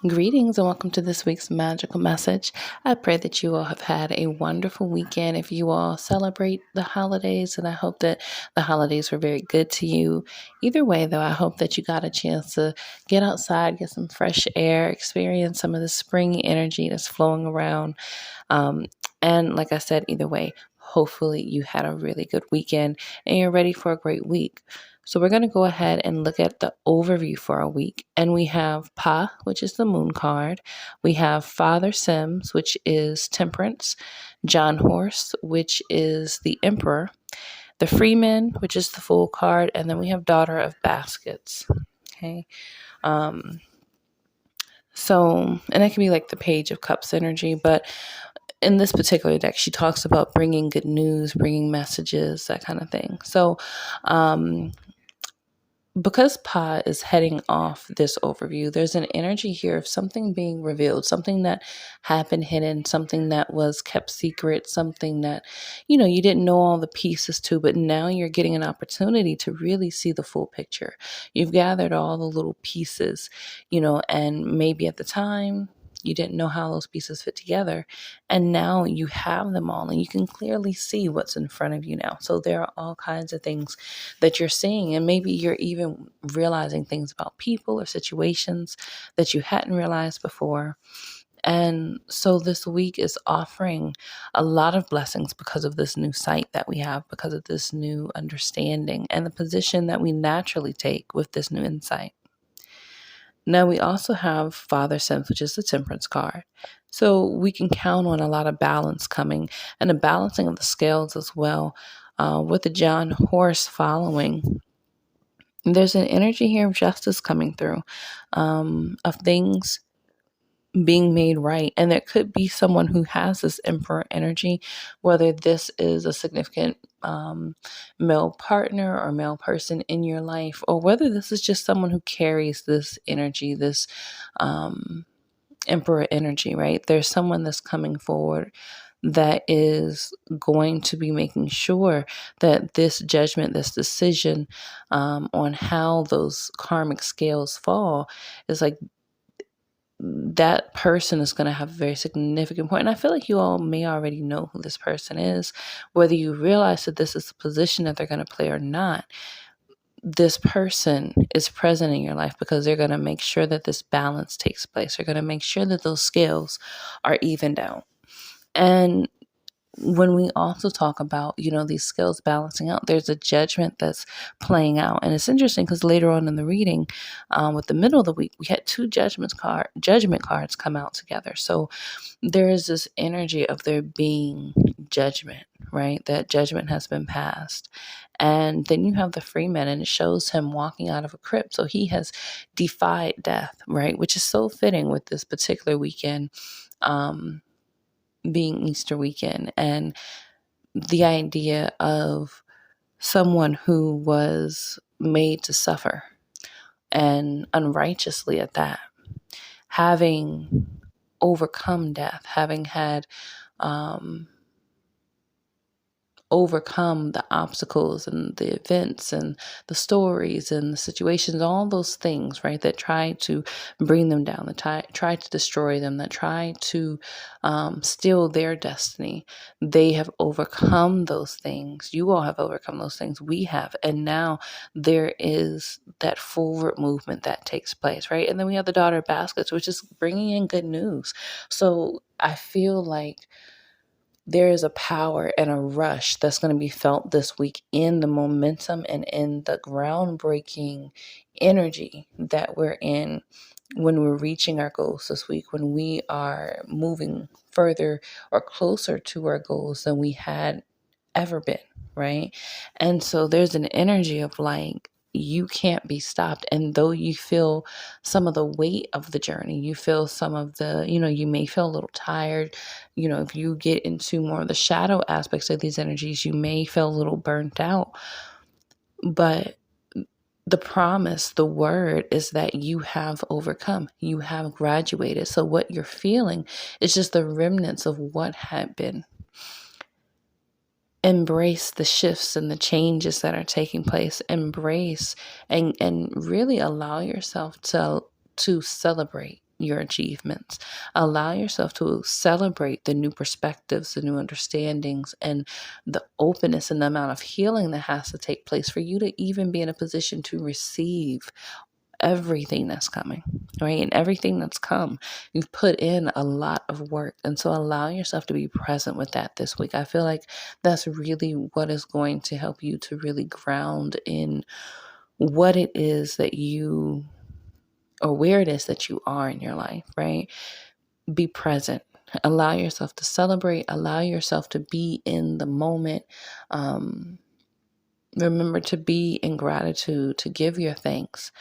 Greetings and welcome to this week's magical message. I pray that you all have had a wonderful weekend. If you all celebrate the holidays, and I hope that the holidays were very good to you. Either way, though, I hope that you got a chance to get outside, get some fresh air, experience some of the spring energy that's flowing around. Um, and like I said, either way, hopefully you had a really good weekend and you're ready for a great week. So we're going to go ahead and look at the overview for a week. And we have Pa, which is the moon card. We have Father Sims, which is temperance. John Horse, which is the emperor. The Freeman, which is the Fool card. And then we have Daughter of Baskets. Okay. And that can be like the Page of Cups energy, but in this particular deck, she talks about bringing good news, bringing messages, that kind of thing. So, because Pa is heading off this overview, there's an energy here of something being revealed, something that had been hidden, something that was kept secret, something that, you didn't know all the pieces to, but now you're getting an opportunity to really see the full picture. You've gathered all the little pieces, and maybe at the time, you didn't know how those pieces fit together. And now you have them all and you can clearly see what's in front of you now. So there are all kinds of things that you're seeing. And maybe you're even realizing things about people or situations that you hadn't realized before. And so this week is offering a lot of blessings because of this new sight that we have, because of this new understanding and the position that we naturally take with this new insight. Now we also have Father Sense, which is the temperance card. So we can count on a lot of balance coming and a balancing of the scales as well. With the John Horse following, there's an energy here of justice coming through, of things being made right. And there could be someone who has this emperor energy, whether this is a significant male partner or male person in your life, or whether this is just someone who carries this energy, this emperor energy, right? There's someone that's coming forward that is going to be making sure that this judgment, this decision on how those karmic scales fall is like, that person is going to have a very significant point. And I feel like you all may already know who this person is, whether you realize that this is the position that they're going to play or not. This person is present in your life because they're going to make sure that this balance takes place. They're going to make sure that those scales are evened out. And when we also talk about, these skills balancing out, there's a judgment that's playing out. And it's interesting because later on in the reading, with the middle of the week, we had two judgment cards come out together. So there is this energy of there being judgment, right? That judgment has been passed. And then you have the Freeman, and it shows him walking out of a crypt. So he has defied death, right? Which is so fitting with this particular weekend, being Easter weekend, and the idea of someone who was made to suffer, and unrighteously at that, having overcome death, having had overcome the obstacles and the events and the stories and the situations, all those things, right, that try to bring them down, that try to destroy them, that try to steal their destiny. They have overcome those things. You all have overcome those things. We have. And now there is that forward movement that takes place, right? And then we have the Daughter of Baskets, which is bringing in good news. So I feel like there is a power and a rush that's going to be felt this week in the momentum and in the groundbreaking energy that we're in when we're reaching our goals this week, when we are moving further or closer to our goals than we had ever been, right? And so there's an energy of like, you can't be stopped. And though you feel some of the weight of the journey, you feel some of the, you may feel a little tired. If you get into more of the shadow aspects of these energies, you may feel a little burnt out. But the promise, the word is that you have overcome, you have graduated. So what you're feeling is just the remnants of what had been. Embrace the shifts and the changes that are taking place. Embrace and really allow yourself to celebrate your achievements. Allow yourself to celebrate the new perspectives, the new understandings, and the openness and the amount of healing that has to take place for you to even be in a position to receive everything that's coming, right? And everything that's come, you've put in a lot of work. And so allow yourself to be present with that this week. I feel like that's really what is going to help you to really ground in what it is that you, or where it is that you are in your life, right? Be present. Allow yourself to celebrate. Allow yourself to be in the moment. Remember to be in gratitude, to give your thanks.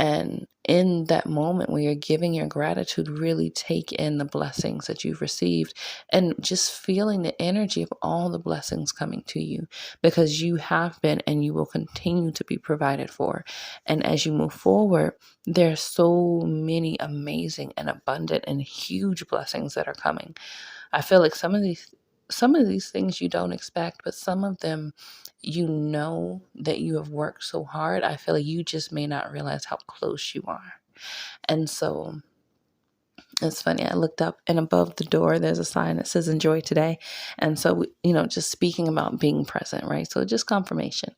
And in that moment where you're giving your gratitude, really take in the blessings that you've received and just feeling the energy of all the blessings coming to you, because you have been and you will continue to be provided for. And as you move forward, there's so many amazing and abundant and huge blessings that are coming. I feel like some of these things you don't expect, but some of them you know that you have worked so hard. I feel like you just may not realize how close you are. And so it's funny. I looked up and above the door, there's a sign that says enjoy today. And so, just speaking about being present, right? So just confirmation.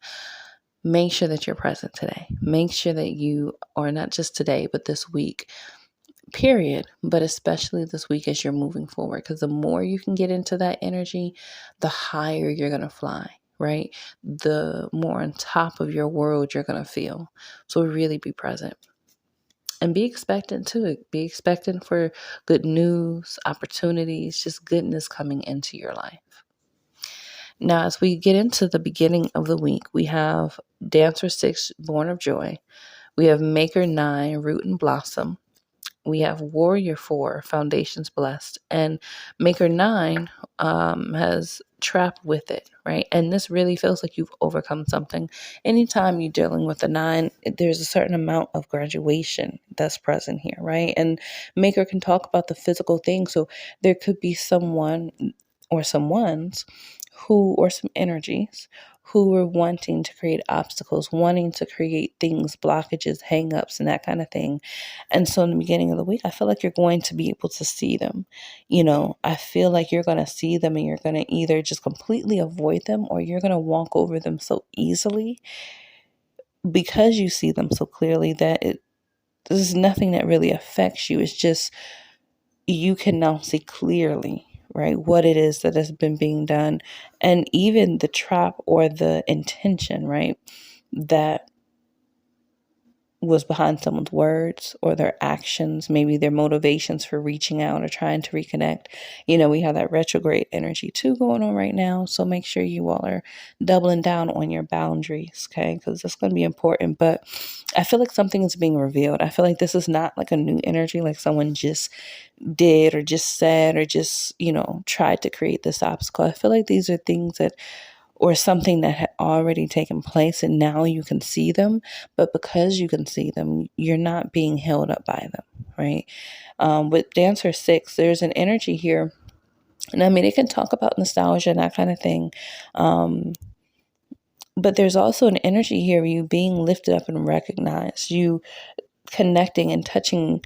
Make sure that you're present today. Make sure that you are not just today, but this week, period, but especially this week as you're moving forward, because the more you can get into that energy, the higher you're going to fly, right? The more on top of your world you're going to feel. So really be present and be expectant too. Be expectant for good news, opportunities, just goodness coming into your life. Now, as we get into the beginning of the week, we have Dancer 6, Born of Joy. We have Maker 9, Root and Blossom. We have Warrior 4, Foundations Blessed, and Maker 9 has Trap with it, right? And this really feels like you've overcome something. Anytime you're dealing with a 9, there's a certain amount of graduation that's present here, right? And Maker can talk about the physical thing. So there could be someone or someone's or some energies who were wanting to create obstacles, wanting to create things, blockages, hangups, and that kind of thing. And so in the beginning of the week, I feel like you're going to be able to see them. I feel like you're going to see them and you're going to either just completely avoid them or you're going to walk over them so easily because you see them so clearly that there's nothing that really affects you. It's just you can now see clearly, right, what it is that has been being done, and even the trap or the intention, right, that was behind someone's words or their actions, maybe their motivations for reaching out or trying to reconnect. We have that retrograde energy too going on right now. So make sure you all are doubling down on your boundaries, okay? Because that's going to be important. But I feel like something is being revealed. I feel like this is not like a new energy, like someone just did or just said or just, tried to create this obstacle. I feel like these are things that or something that had already taken place and now you can see them. But because you can see them, you're not being held up by them, right? With Dancer 6, there's an energy here. And I mean, it can talk about nostalgia and that kind of thing. But there's also an energy here, you being lifted up and recognized, you connecting and touching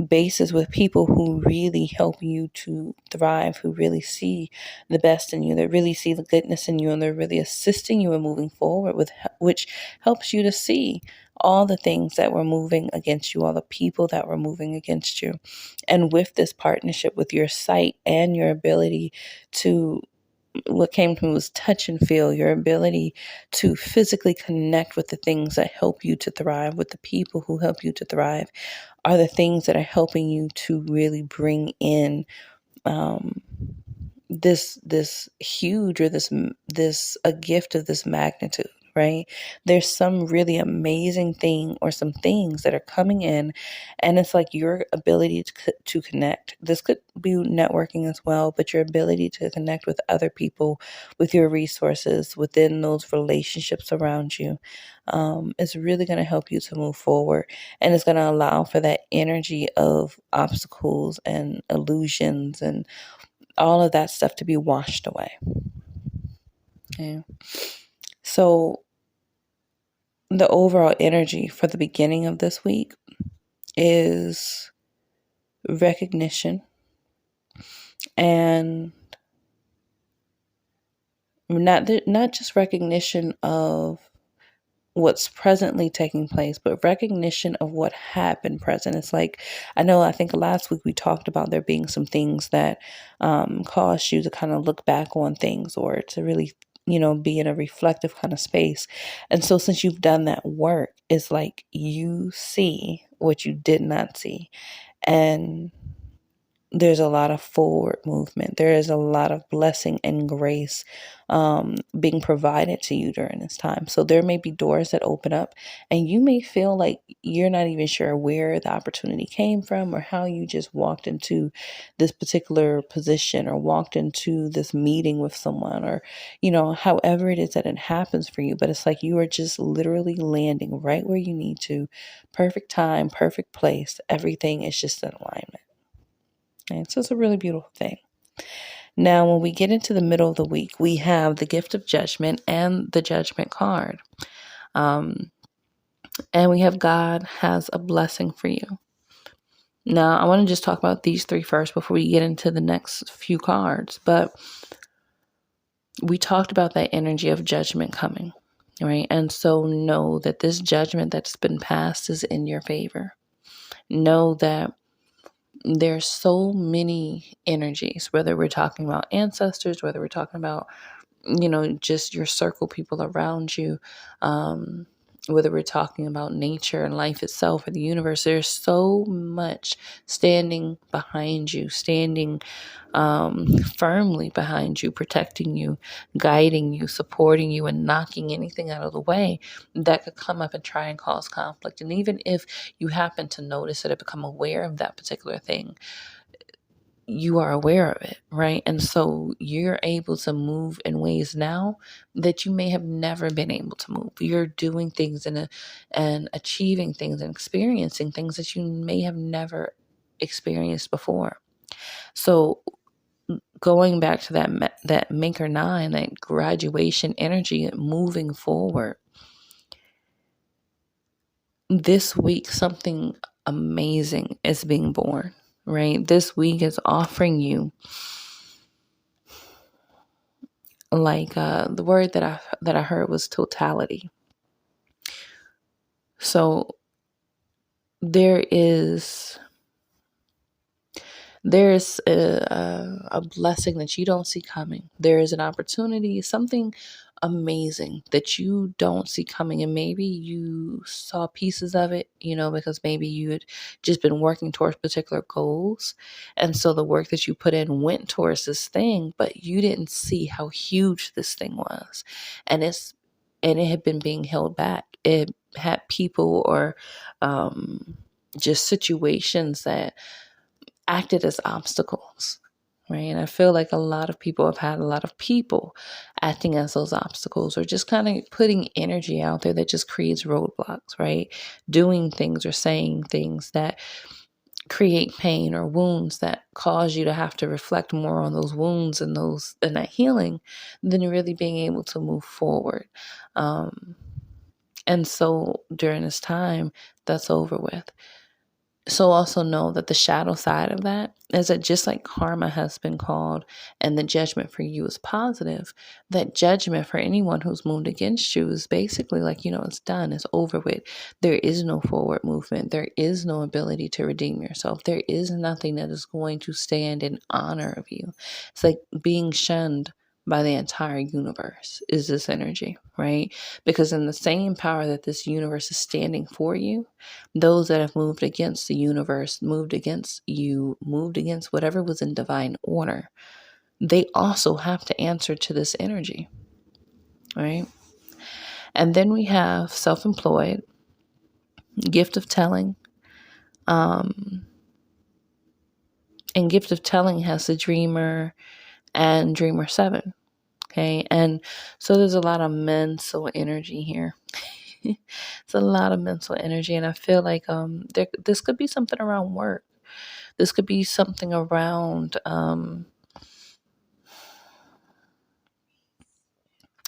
bases with people who really help you to thrive, who really see the best in you, that really see the goodness in you, and they're really assisting you in moving forward, which helps you to see all the things that were moving against you, all the people that were moving against you. And with this partnership, with your sight and your ability to, what came to me was touch and feel, your ability to physically connect with the things that help you to thrive, with the people who help you to thrive, are the things that are helping you to really bring in um, this huge, or this a gift of this magnitude, right? There's some really amazing thing or some things that are coming in, and it's like your ability to connect. This could be networking as well, but your ability to connect with other people, with your resources within those relationships around you, is really going to help you to move forward, and it's going to allow for that energy of obstacles and illusions and all of that stuff to be washed away. Okay. So the overall energy for the beginning of this week is recognition, and not just recognition of what's presently taking place, but recognition of what had been present. It's like, I think last week we talked about there being some things that caused you to kind of look back on things, or to really, be in a reflective kind of space. And so since you've done that work, it's like you see what you did not see. And there's a lot of forward movement. There is a lot of blessing and grace being provided to you during this time. So there may be doors that open up, and you may feel like you're not even sure where the opportunity came from, or how you just walked into this particular position, or walked into this meeting with someone, or, however it is that it happens for you. But it's like you are just literally landing right where you need to. Perfect time, perfect place. Everything is just in alignment. And so it's a really beautiful thing. Now, when we get into the middle of the week, we have the gift of judgment and the judgment card. And we have God has a blessing for you. Now, I want to just talk about these three first before we get into the next few cards. But we talked about that energy of judgment coming, right? And so know that this judgment that's been passed is in your favor. Know that there's so many energies, whether we're talking about ancestors, whether we're talking about, just your circle, people around you, whether we're talking about nature and life itself or the universe. There's so much standing behind you, standing firmly behind you, protecting you, guiding you, supporting you, and knocking anything out of the way that could come up and try and cause conflict. And even if you happen to notice it or become aware of that particular thing, you are aware of it, right? And so you're able to move in ways now that you may have never been able to move. You're doing things and achieving things and experiencing things that you may have never experienced before. So going back to that Maker 9, that graduation energy, moving forward, this week something amazing is being born, right? This week is offering you, like the word that I heard was totality. So there's a blessing that you don't see coming. There is an opportunity, something amazing that you don't see coming. And maybe you saw pieces of it, because maybe you had just been working towards particular goals. And so the work that you put in went towards this thing, but you didn't see how huge this thing was. And it had been being held back. It had people or just situations that acted as obstacles, right? And I feel like a lot of people have had a lot of people acting as those obstacles, or just kind of putting energy out there that just creates roadblocks, right? Doing things or saying things that create pain or wounds that cause you to have to reflect more on those wounds and that healing than really being able to move forward. And so during this time, that's over with. So also know that the shadow side of that is that just like karma has been called and the judgment for you is positive, that judgment for anyone who's moved against you is basically like, it's done, it's over with. There is no forward movement. There is no ability to redeem yourself. There is nothing that is going to stand in honor of you. It's like being shunned by the entire universe is this energy, right? Because in the same power that this universe is standing for you, those that have moved against the universe, moved against you, moved against whatever was in divine order, they also have to answer to this energy, right? And then we have self-employed, gift of telling, and gift of telling has the dreamer and dreamer 7. Okay. And so there's a lot of mental energy here. It's a lot of mental energy. And I feel like this could be something around work. This could be something around an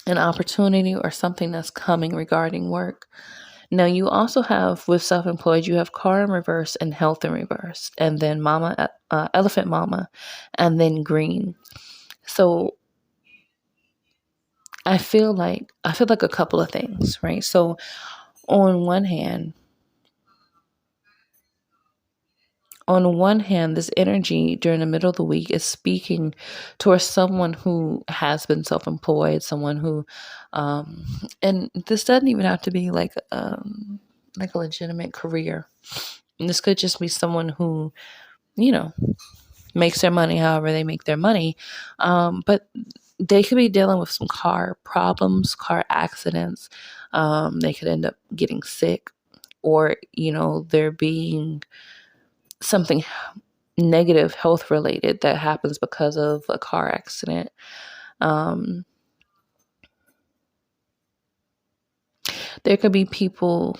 opportunity or something that's coming regarding work. Now you also have with self-employed, you have car in reverse and health in reverse, and then mama, elephant mama, and then green. So I feel like a couple of things, right? So on one hand, this energy during the middle of the week is speaking towards someone who has been self-employed, someone who, and this doesn't even have to be like a legitimate career. And this could just be someone who, you know, makes their money however they make their money. But they could be dealing with some car problems, car accidents. They could end up getting sick, or, there being something negative health related that happens because of a car accident. Um, there could be people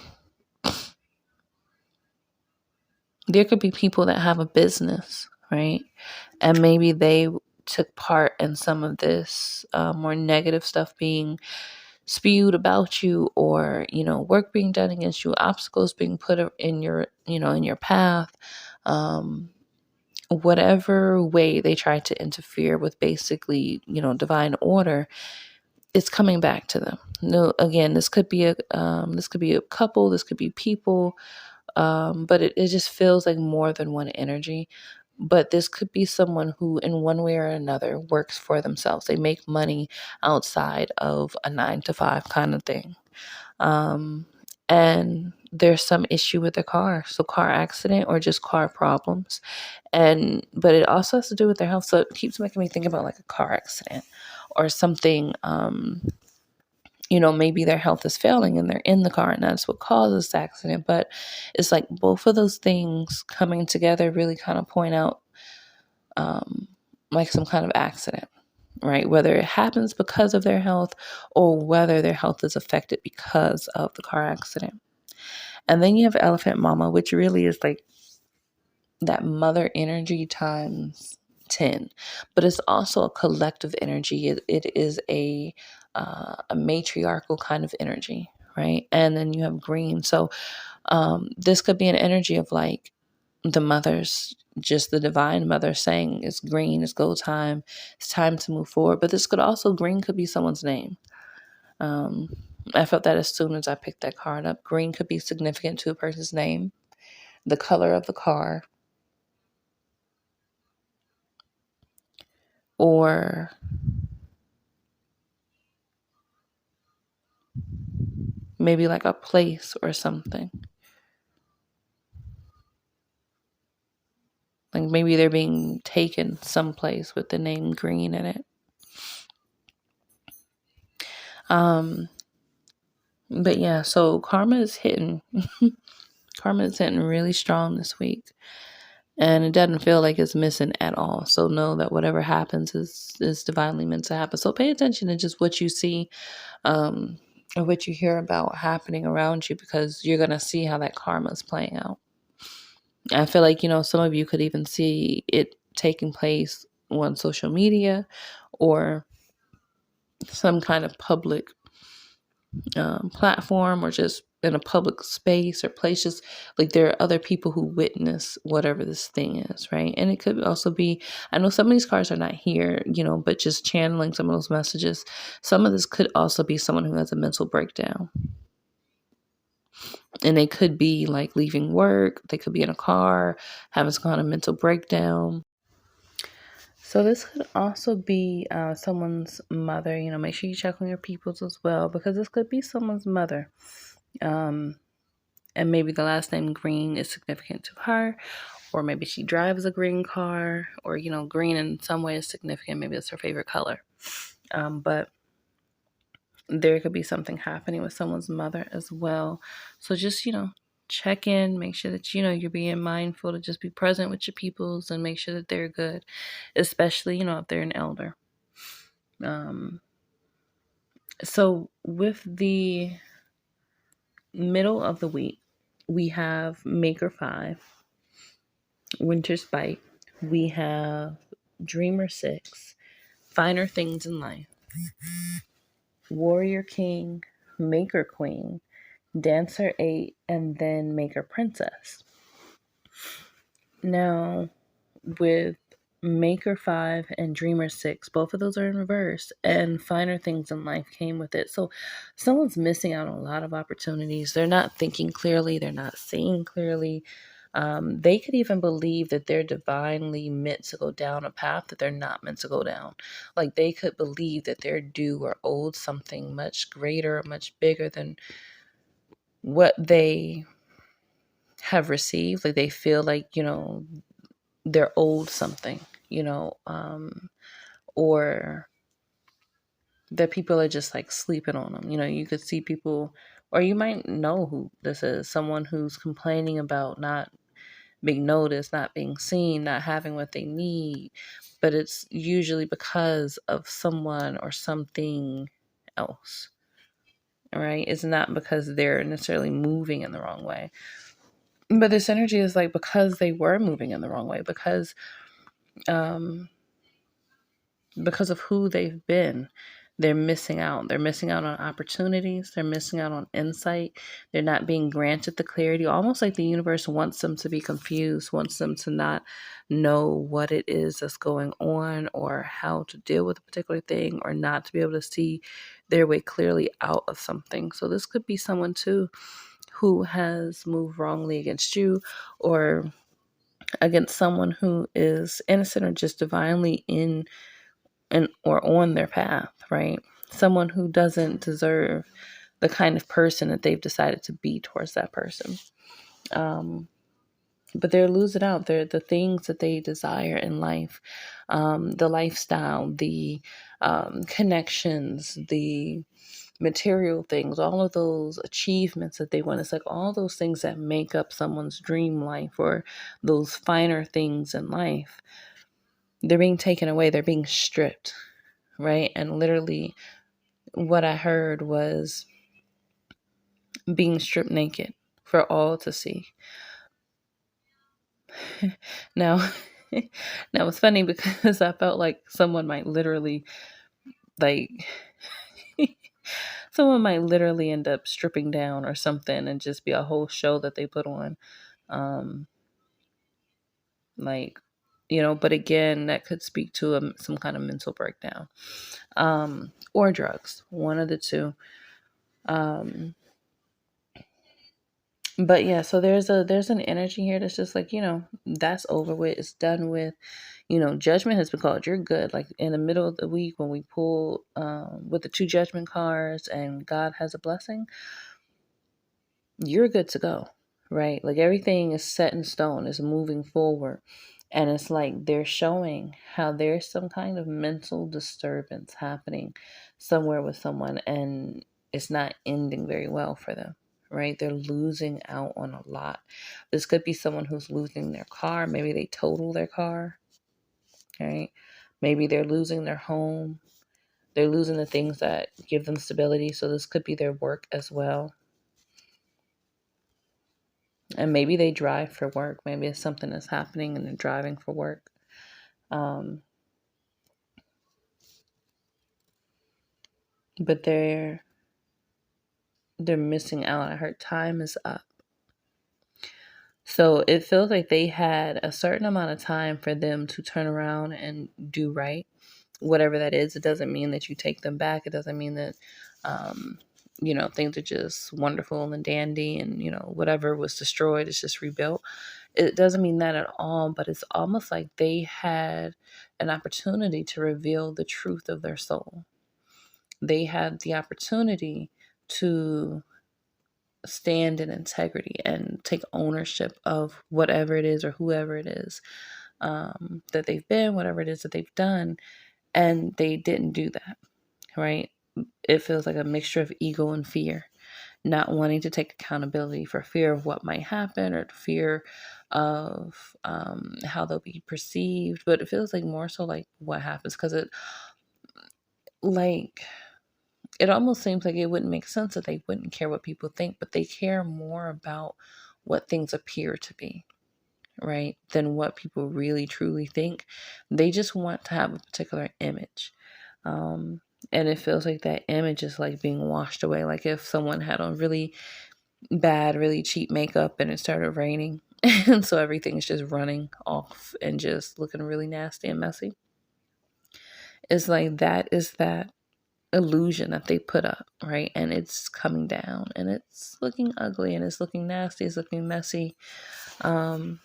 that have a business, right? And maybe they took part in some of this more negative stuff being spewed about you, or work being done against you, obstacles being put in your path. Whatever way they try to interfere with basically divine order, it's coming back to them. No, again, this could be a couple, this could be people, but it just feels like more than one energy. But this could be someone who, in one way or another, works for themselves. They make money outside of a 9 to 5 kind of thing. And there's some issue with their car. So car accident or just car problems. But it also has to do with their health. So it keeps making me think about like a car accident or something. Maybe their health is failing and they're in the car and that's what causes the accident. But it's like both of those things coming together really kind of point out like some kind of accident, right? Whether it happens because of their health or whether their health is affected because of the car accident. And then you have Elephant Mama, which really is like that mother energy times 10, but it's also a collective energy. It is a matriarchal kind of energy, right? And then you have green. So this could be an energy of like the mothers, just the divine mother saying it's green, it's go time, it's time to move forward. But this could also, green could be someone's name. I felt that as soon as I picked that card up. Green could be significant to a person's name, the color of the car, or maybe like a place or something. Like maybe they're being taken someplace with the name green in it. But yeah, so karma is hitting. Karma is hitting really strong this week. And it doesn't feel like it's missing at all. So know that whatever happens is divinely meant to happen. So pay attention to just what you see, or what you hear about happening around you, because you're going to see how that karma is playing out. I feel like, some of you could even see it taking place on social media or some kind of public platform, or just in a public space or place. Just like there are other people who witness whatever this thing is, right? And it could also be, I know some of these cards are not here, but just channeling some of those messages. Some of this could also be someone who has a mental breakdown. And they could be like leaving work, they could be in a car, having some kind of mental breakdown. So this could also be someone's mother. Make sure you check on your peoples as well, because this could be someone's mother. And maybe the last name green is significant to her, or maybe she drives a green car, or, green in some way is significant. Maybe it's her favorite color. But there could be something happening with someone's mother as well. So just, check in, make sure that, you're being mindful to just be present with your peoples and make sure that they're good, especially, if they're an elder. So with the middle of the week, we have Maker 5, Winter's Bite. We have Dreamer 6, Finer Things in Life, Warrior King, Maker Queen, Dancer 8, and then Maker Princess. Now, with Maker 5 and Dreamer 6, both of those are in reverse, and Finer Things in Life came with it. So someone's missing out on a lot of opportunities. They're not thinking clearly, they're not seeing clearly. They could even believe that they're divinely meant to go down a path that they're not meant to go down. Like they could believe that they're due or owed something much greater, much bigger than what they have received. Like they feel like, they're owed something, or that people are just like sleeping on them. You could see people, or you might know who this is, someone who's complaining about not being noticed, not being seen, not having what they need. But it's usually because of someone or something else, right? It's not because they're necessarily moving in the wrong way. But this energy is like because they were moving in the wrong way, because of who they've been, they're missing out. They're missing out on opportunities. They're missing out on insight. They're not being granted the clarity, almost like the universe wants them to be confused, wants them to not know what it is that's going on or how to deal with a particular thing, or not to be able to see their way clearly out of something. So this could be someone too who has moved wrongly against you, or against someone who is innocent or just divinely in and or on their path, right? Someone who doesn't deserve the kind of person that they've decided to be towards that person. But they're losing out. They're the things that they desire in life, the lifestyle, the connections, the material things, all of those achievements that they want. It's like all those things that make up someone's dream life, or those finer things in life. They're being taken away. They're being stripped, right? And literally, what I heard was being stripped naked for all to see. Now, now it's funny because I felt like someone might literally, like, someone might literally end up stripping down or something, and just be a whole show that they put on. Um, like, but again, that could speak to some kind of mental breakdown, or drugs, one of the two. But yeah, so there's an energy here that's just like, that's over with, it's done with. Judgment has been called. You're good. Like in the middle of the week when we pull with the two judgment cards and God has a blessing, you're good to go, right? Like everything is set in stone, is moving forward. And it's like they're showing how there's some kind of mental disturbance happening somewhere with someone, and it's not ending very well for them, right? They're losing out on a lot. This could be someone who's losing their car. Maybe they total their car, right? Maybe they're losing their home. They're losing the things that give them stability. So this could be their work as well. And maybe they drive for work. Maybe it's something that's happening and they're driving for work. But they're missing out. I heard time is up. So it feels like they had a certain amount of time for them to turn around and do right, whatever that is. It doesn't mean that you take them back. It doesn't mean that, things are just wonderful and dandy and, whatever was destroyed is just rebuilt. It doesn't mean that at all, but it's almost like they had an opportunity to reveal the truth of their soul. They had the opportunity to stand in integrity and take ownership of whatever it is or whoever it is that they've been, whatever it is that they've done, and they didn't do that, right? It feels like a mixture of ego and fear, not wanting to take accountability for fear of what might happen or fear of how they'll be perceived. But it feels like more so like what happens, because it almost seems like it wouldn't make sense that they wouldn't care what people think, but they care more about what things appear to be, right, than what people really truly think. They just want to have a particular image. And it feels like that image is like being washed away. Like if someone had on really bad, really cheap makeup and it started raining. And so everything's just running off and just looking really nasty and messy. It's like that is that illusion that they put up, right? And it's coming down and it's looking ugly and it's looking nasty, it's looking messy. Um,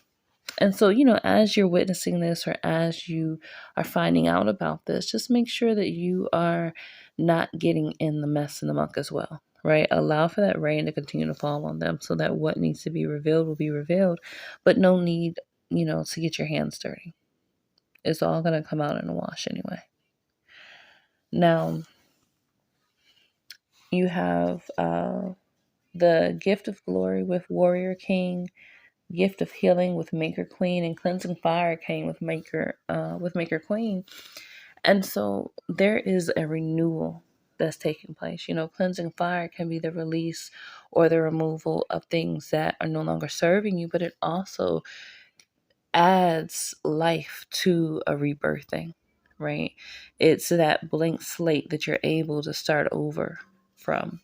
and so, as you're witnessing this or as you are finding out about this, just make sure that you are not getting in the mess and the muck as well, right? Allow for that rain to continue to fall on them so that what needs to be revealed will be revealed, but no need, to get your hands dirty. It's all going to come out in the wash anyway. Now, you have the gift of glory with warrior king, gift of healing with maker queen, and cleansing fire came with maker queen. And so there is a renewal that's taking place. Cleansing fire can be the release or the removal of things that are no longer serving you, but it also adds life to a rebirthing, right? It's that blank slate that you're able to start over from.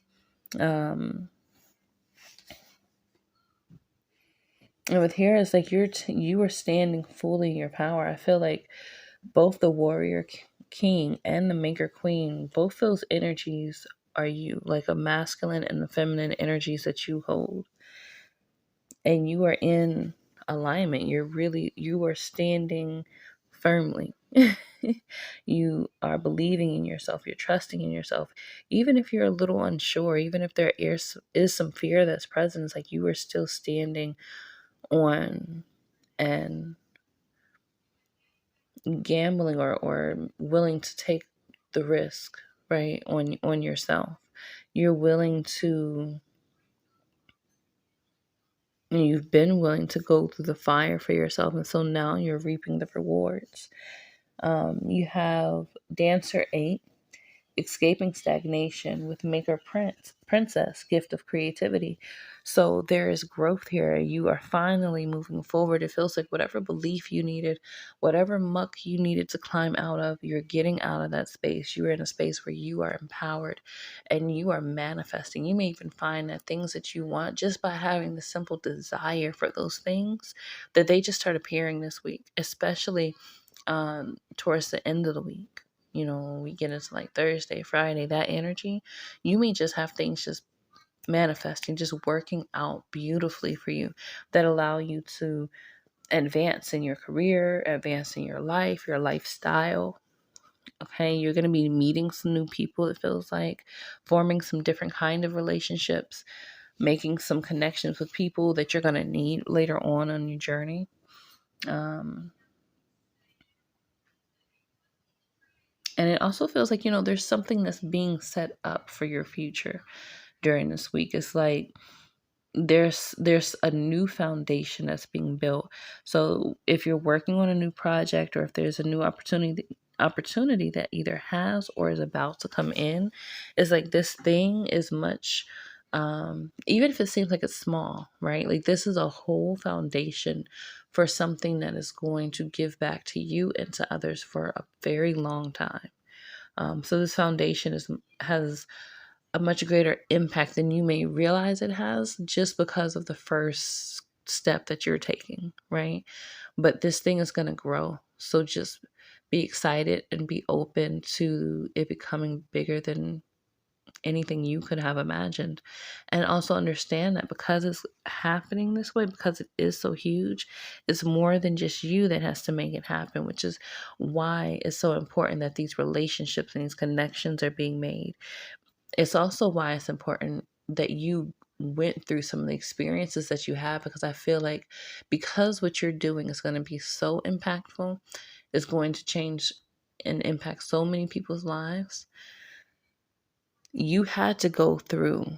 Um, and with here, it's like you are standing fully in your power. I feel like both the warrior king and the maker queen, both those energies are you, like a masculine and a feminine energies that you hold. And you are in alignment. You are standing firmly. You are believing in yourself. You're trusting in yourself. Even if you're a little unsure, even if there is some fear that's present, it's like you are still standing on and gambling or willing to take the risk, right, on yourself. You're willing to, you've been willing to go through the fire for yourself, and so now you're reaping the rewards. You have Dancer 8, escaping stagnation with maker princess, gift of creativity. So there is growth here. You are finally moving forward. It feels like whatever belief you needed, whatever muck you needed to climb out of, you're getting out of that space. You're in a space where you are empowered and you are manifesting. You may even find that things that you want, just by having the simple desire for those things, that they just start appearing this week, especially towards the end of the week. When we get into like Thursday, Friday, that energy, you may just have things just manifesting, just working out beautifully for you that allow you to advance in your career, advance in your life, your lifestyle. Okay, you're going to be meeting some new people, it feels like, forming some different kind of relationships, making some connections with people that you're going to need later on your journey. And it also feels like, there's something that's being set up for your future during this week. It's like there's a new foundation that's being built. So if you're working on a new project, or if there's a new opportunity that either has or is about to come in, it's like this thing is much, even if it seems like it's small, right? Like this is a whole foundation for something that is going to give back to you and to others for a very long time. So this foundation has a much greater impact than you may realize it has, just because of the first step that you're taking, right? But this thing is going to grow. So just be excited and be open to it becoming bigger than anything you could have imagined. And also understand that because it's happening this way, because it is so huge, it's more than just you that has to make it happen, which is why it's so important that these relationships and these connections are being made. It's also why it's important that you went through some of the experiences that you have, because I feel like because what you're doing is going to be so impactful, it's going to change and impact so many people's lives. You had to go through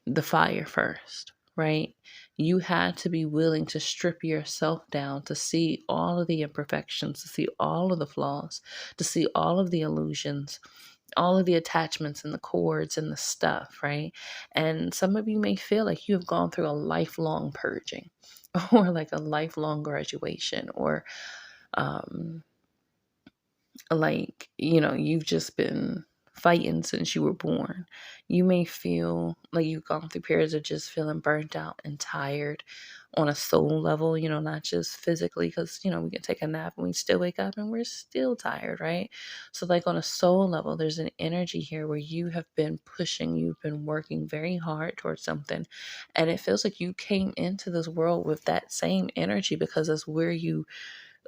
the fire first, right? You had to be willing to strip yourself down to see all of the imperfections, to see all of the flaws, to see all of the illusions, all of the attachments and the cords and the stuff, right? And some of you may feel like you have gone through a lifelong purging or like a lifelong graduation, or like, you've just been fighting since you were born. You may feel like you've gone through periods of just feeling burnt out and tired on a soul level, not just physically, because, we can take a nap and we still wake up and we're still tired, right? So, like on a soul level, there's an energy here where you have been pushing, you've been working very hard towards something. And it feels like you came into this world with that same energy because that's where you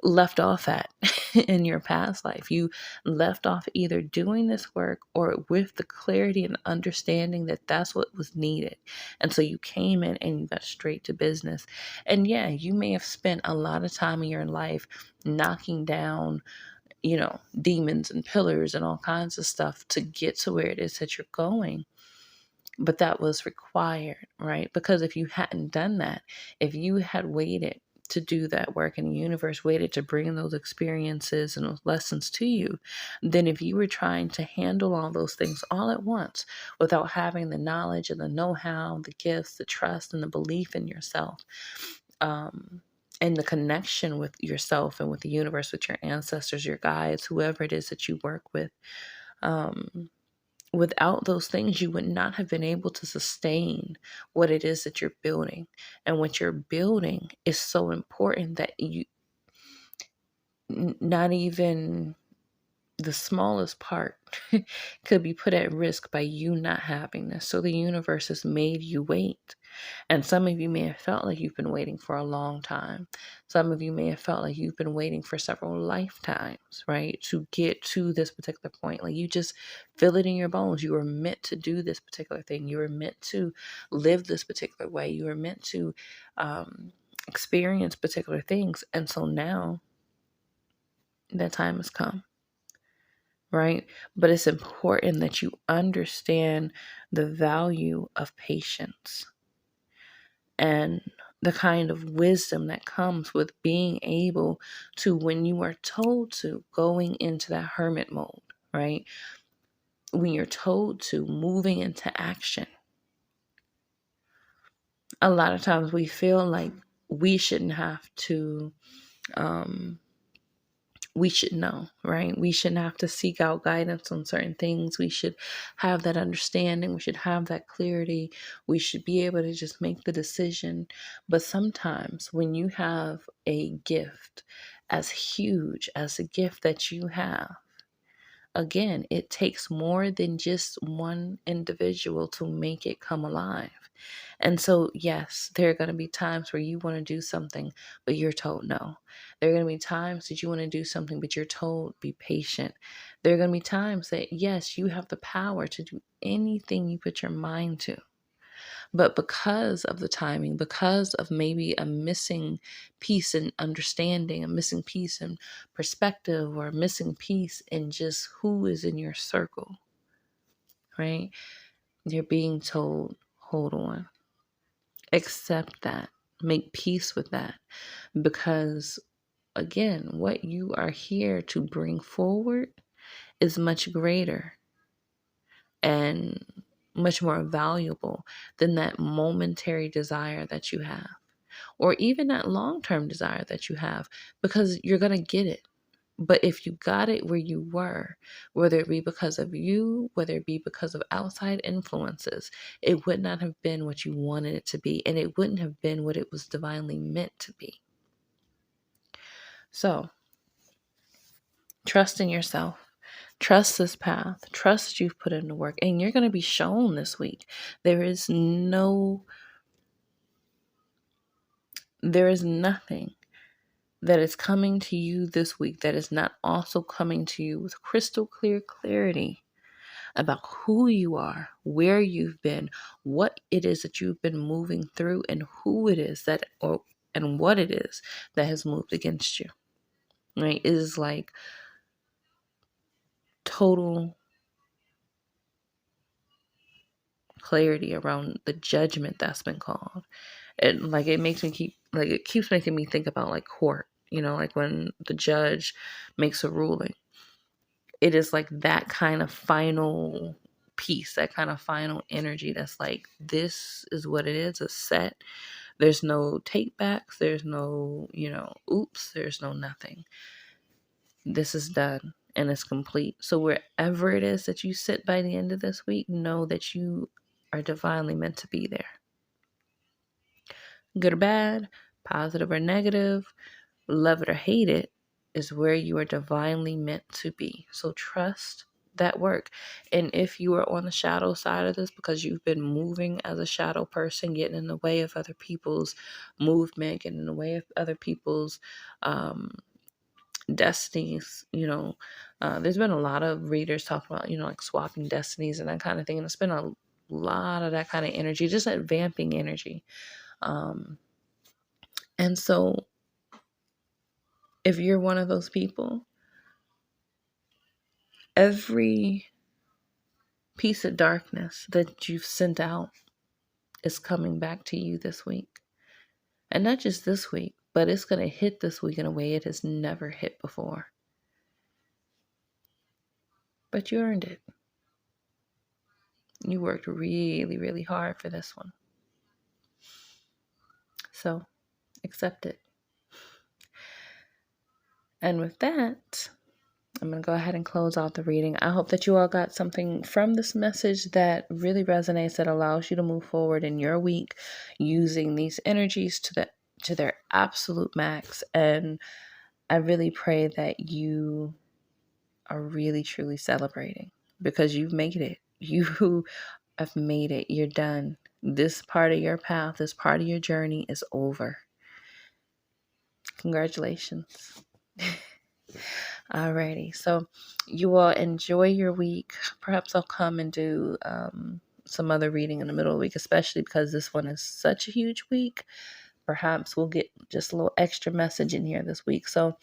left off at in your past life. You left off either doing this work or with the clarity and understanding that that's what was needed. And so you came in and you got straight to business. And yeah, you may have spent a lot of time in your life knocking down, demons and pillars and all kinds of stuff to get to where it is that you're going. But that was required, right? Because if you hadn't done that, if you had waited to do that work and the universe waited to bring those experiences and those lessons to you, then if you were trying to handle all those things all at once without having the knowledge and the know-how, the gifts, the trust, and the belief in yourself, and the connection with yourself and with the universe, with your ancestors, your guides, whoever it is that you work with, without those things, you would not have been able to sustain what it is that you're building. And what you're building is so important that not even the smallest part could be put at risk by you not having this. So the universe has made you wait. And some of you may have felt like you've been waiting for a long time. Some of you may have felt like you've been waiting for several lifetimes, right? To get to this particular point. Like you just feel it in your bones. You were meant to do this particular thing. You were meant to live this particular way. You were meant to experience particular things. And so now that time has come. Right? But it's important that you understand the value of patience and the kind of wisdom that comes with being able to, when you are told to, going into that hermit mode, right? When you're told to, moving into action. A lot of times we feel like we shouldn't have to, we should know, right? We shouldn't have to seek out guidance on certain things. We should have that understanding. We should have that clarity. We should be able to just make the decision. But sometimes when you have a gift as huge as the gift that you have, again, it takes more than just one individual to make it come alive. And so, yes, there are going to be times where you want to do something, but you're told no. There are going to be times that you want to do something, but you're told be patient. There are going to be times that, yes, you have the power to do anything you put your mind to. But because of the timing, because of maybe a missing piece in understanding, a missing piece in perspective, or a missing piece in just who is in your circle, right? You're being told, hold on. Accept that. Make peace with that. Because, again, what you are here to bring forward is much greater and much more valuable than that momentary desire that you have, or even that long-term desire that you have, because you're going to get it. But if you got it where you were, whether it be because of you, whether it be because of outside influences, it would not have been what you wanted it to be, and it wouldn't have been what it was divinely meant to be. So, trust in yourself. Trust this path. Trust that you've put in the work, and you're going to be shown this week. There is nothing that is coming to you this week that is not also coming to you with crystal clear clarity about who you are, where you've been, what it is that you've been moving through, and who it is that, and what it is that has moved against you. Right? It is like total clarity around the judgment that's been called. And like it keeps making me think about like court, like when the judge makes a ruling. It is like that kind of final piece, that kind of final energy that's like, this is what it is, a set. There's no take backs. There's no, oops, there's no nothing. This is done. and it's complete. So wherever it is that you sit by the end of this week, know that you are divinely meant to be there. Good or bad, positive or negative, love it or hate it, is where you are divinely meant to be. So trust that work. And if you are on the shadow side of this because you've been moving as a shadow person, getting in the way of other people's movement, getting in the way of other people's destinies, there's been a lot of readers talking about, like swapping destinies and that kind of thing. And it's been a lot of that kind of energy, just that vamping energy. And so if you're one of those people, every piece of darkness that you've sent out is coming back to you this week. And not just this week, but it's going to hit this week in a way it has never hit before. But you earned it. You worked really, really hard for this one. So accept it. And with that, I'm going to go ahead and close out the reading. I hope that you all got something from this message that really resonates, that allows you to move forward in your week using these energies to their absolute max. And I really pray that you are really, truly celebrating, because you've made it. You have made it. You're done. This part of your path, this part of your journey is over. Congratulations. Alrighty, so you all enjoy your week. Perhaps I'll come and do some other reading in the middle of the week, especially because this one is such a huge week. Perhaps we'll get just a little extra message in here this week. So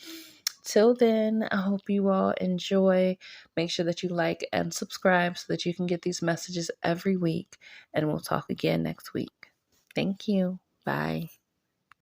till then, I hope you all enjoy. Make sure that you like and subscribe so that you can get these messages every week. And we'll talk again next week. Thank you. Bye.